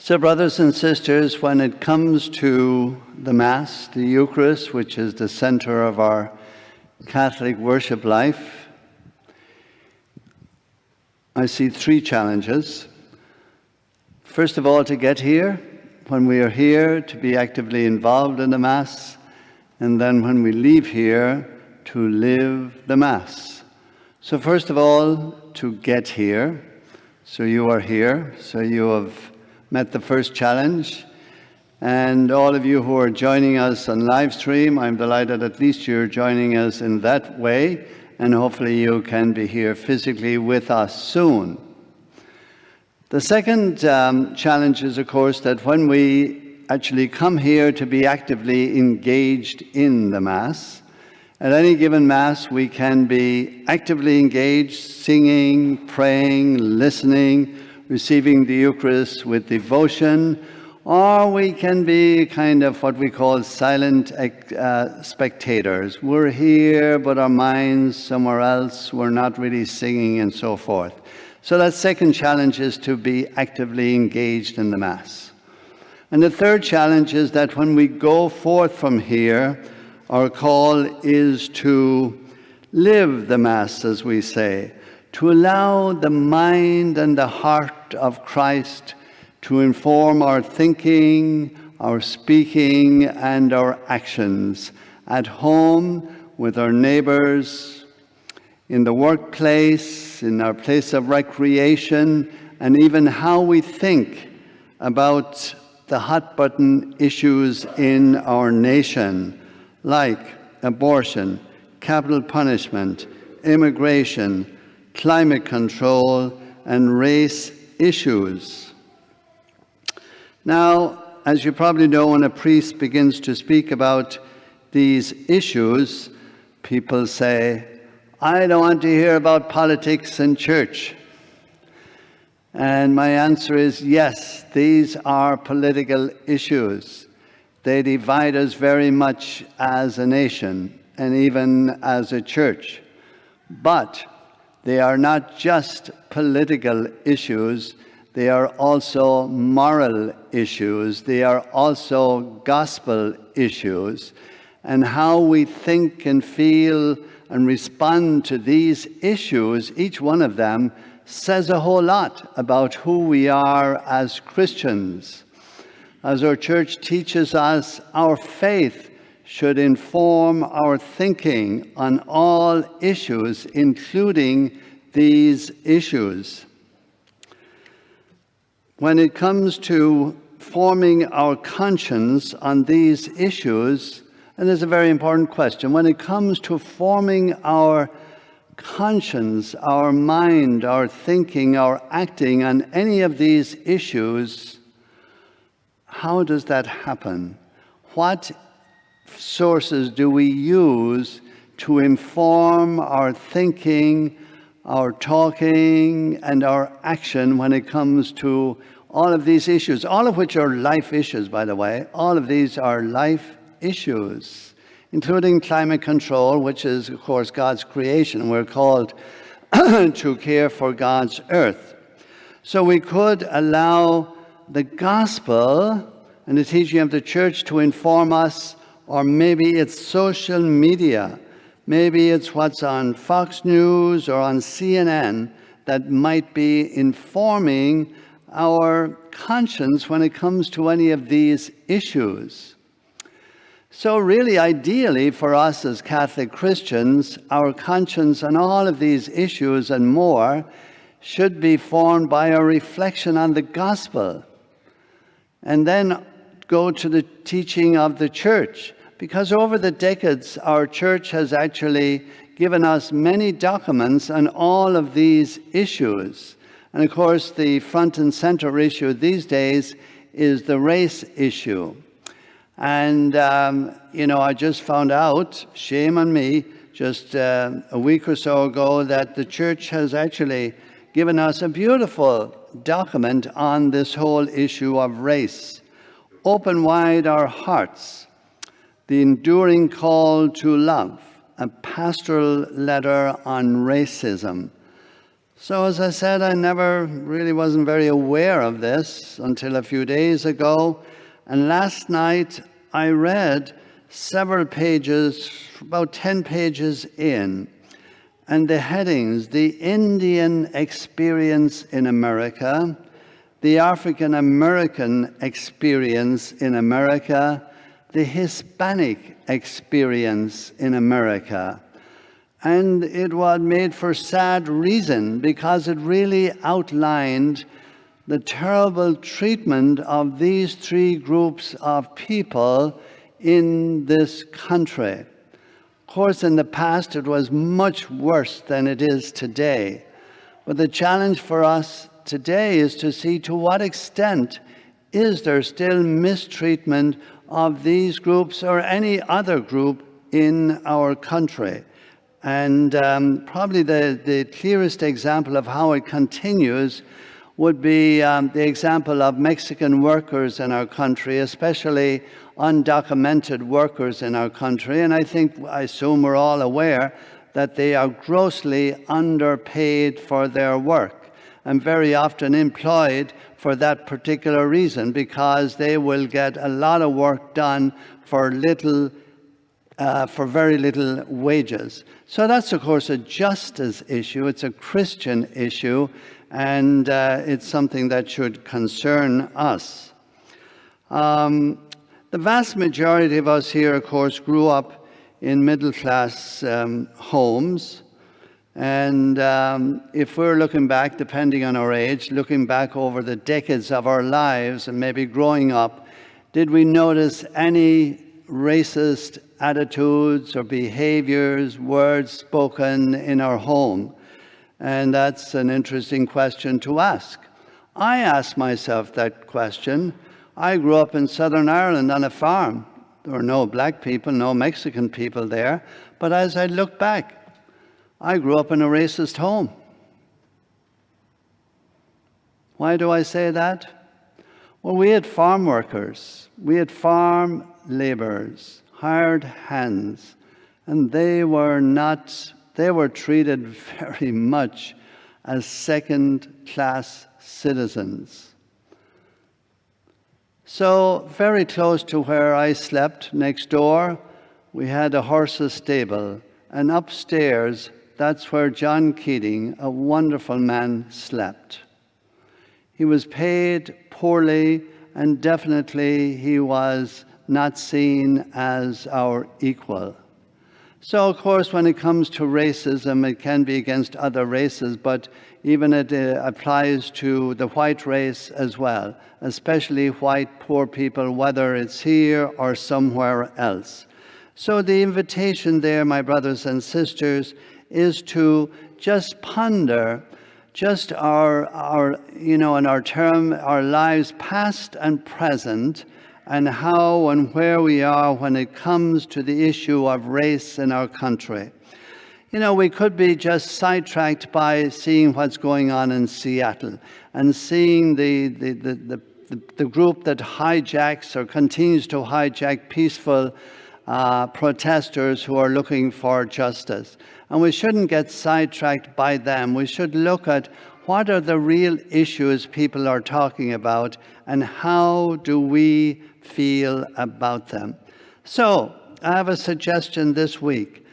So brothers and sisters, when it comes to the Mass, the Eucharist, which is the center of our Catholic worship life, I see three challenges. First of all, to get here, when we are here, to be actively involved in the Mass, and then when we leave here, to live the Mass. So first of all, to get here. So you are here, so you have met the first challenge. And all of you who are joining us on live stream, I'm delighted at least you're joining us in that way, and hopefully you can be here physically with us soon. The second challenge is, of course, that when we actually come here to be actively engaged in the Mass, at any given Mass we can be actively engaged, singing, praying, listening, receiving the Eucharist with devotion, or we can be kind of what we call silent spectators. We're here, but our minds somewhere else. We're not really singing and so forth. So that second challenge is to be actively engaged in the Mass. And the third challenge is that when we go forth from here, our call is to live the Mass, as we say, to allow the mind and the heart of Christ to inform our thinking, our speaking, and our actions at home, with our neighbors, in the workplace, in our place of recreation, and even how we think about the hot-button issues in our nation, like abortion, capital punishment, immigration, climate control, and race issues. Now, as you probably know, when a priest begins to speak about these issues, people say, I don't want to hear about politics and church. And my answer is yes, these are political issues. They divide us very much as a nation and even as a church. But they are not just political issues, they are also moral issues. They are also gospel issues. And how we think and feel and respond to these issues, each one of them, says a whole lot about who we are as Christians. As our church teaches us, our faith should inform our thinking on all issues, including these issues. When it comes to forming our conscience on these issues, and it's a very important question, when it comes to forming our conscience, our mind, our thinking, our acting on any of these issues, how does that happen? What sources do we use to inform our thinking, our talking, and our action when it comes to all of these issues, all of which are life issues, by the way. All of these are life issues, including climate control, which is, of course, God's creation. We're called to care for God's earth. So we could allow the gospel and the teaching of the church to inform us, or maybe it's social media. Maybe it's what's on Fox News or on CNN that might be informing our conscience when it comes to any of these issues. So really, ideally for us as Catholic Christians, our conscience on all of these issues and more should be formed by a reflection on the gospel, and then go to the teaching of the church. Because over the decades, our church has actually given us many documents on all of these issues. And of course, the front and center issue these days is the race issue. And, I just found out, shame on me, just a week or so ago, that the church has actually given us a beautiful document on this whole issue of race. Open wide our hearts. The enduring call to love, a pastoral letter on racism. So as I said, I never really wasn't very aware of this until a few days ago. And last night I read several pages, about 10 pages in, and the headings: the Indian experience in America, the African American experience in America, the Hispanic experience in America. And it was made for sad reason, because it really outlined the terrible treatment of these three groups of people in this country. Of course, in the past it was much worse than it is today. But the challenge for us today is to see to what extent is there still mistreatment of these groups or any other group in our country. And probably the clearest example of how it continues would be the example of Mexican workers in our country, especially undocumented workers in our country. And I assume we're all aware that they are grossly underpaid for their work, and very often employed for that particular reason, because they will get a lot of work done for very little wages. So that's, of course, a justice issue. It's a Christian issue, and it's something that should concern us. The vast majority of us here, of course, grew up in middle-class homes. And if we're looking back, depending on our age, looking back over the decades of our lives and maybe growing up, did we notice any racist attitudes or behaviors, words spoken in our home? And that's an interesting question to ask. I ask myself that question. I grew up in Southern Ireland on a farm. There were no black people, no Mexican people there. But as I look back, I grew up in a racist home. Why do I say that? Well, we had farm workers, we had farm laborers, hired hands, and they were treated very much as second-class citizens. So very close to where I slept, next door, we had a horse's stable, and upstairs, that's where John Keating, a wonderful man, slept. He was paid poorly, and definitely he was not seen as our equal. So, of course, when it comes to racism, it can be against other races, but even it applies to the white race as well, especially white poor people, whether it's here or somewhere else. So the invitation there, my brothers and sisters, is to just ponder just our lives past and present, and how and where we are when it comes to the issue of race in our country. You know, we could be just sidetracked by seeing what's going on in Seattle and seeing the group that hijacks or continues to hijack peaceful protesters who are looking for justice. And we shouldn't get sidetracked by them. We should look at what are the real issues people are talking about, and how do we feel about them. So I have a suggestion this week.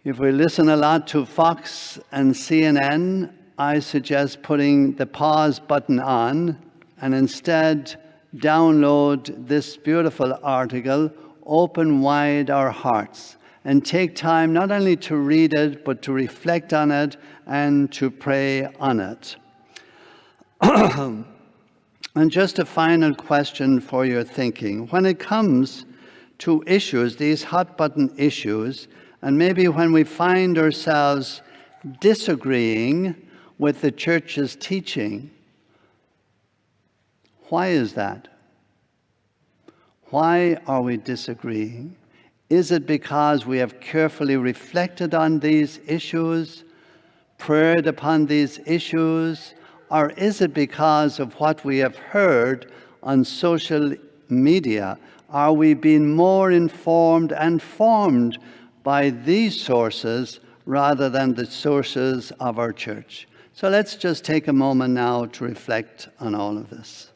If we listen a lot to Fox and CNN, I suggest putting the pause button on and instead download this beautiful article, Open Wide Our Hearts, and take time not only to read it, but to reflect on it and to pray on it. And just a final question for your thinking. When it comes to issues, these hot-button issues, and maybe when we find ourselves disagreeing with the church's teaching, why is that? Why are we disagreeing? Is it because we have carefully reflected on these issues, prayed upon these issues, or is it because of what we have heard on social media? Are we being more informed and formed by these sources rather than the sources of our church. So let's just take a moment now to reflect on all of this.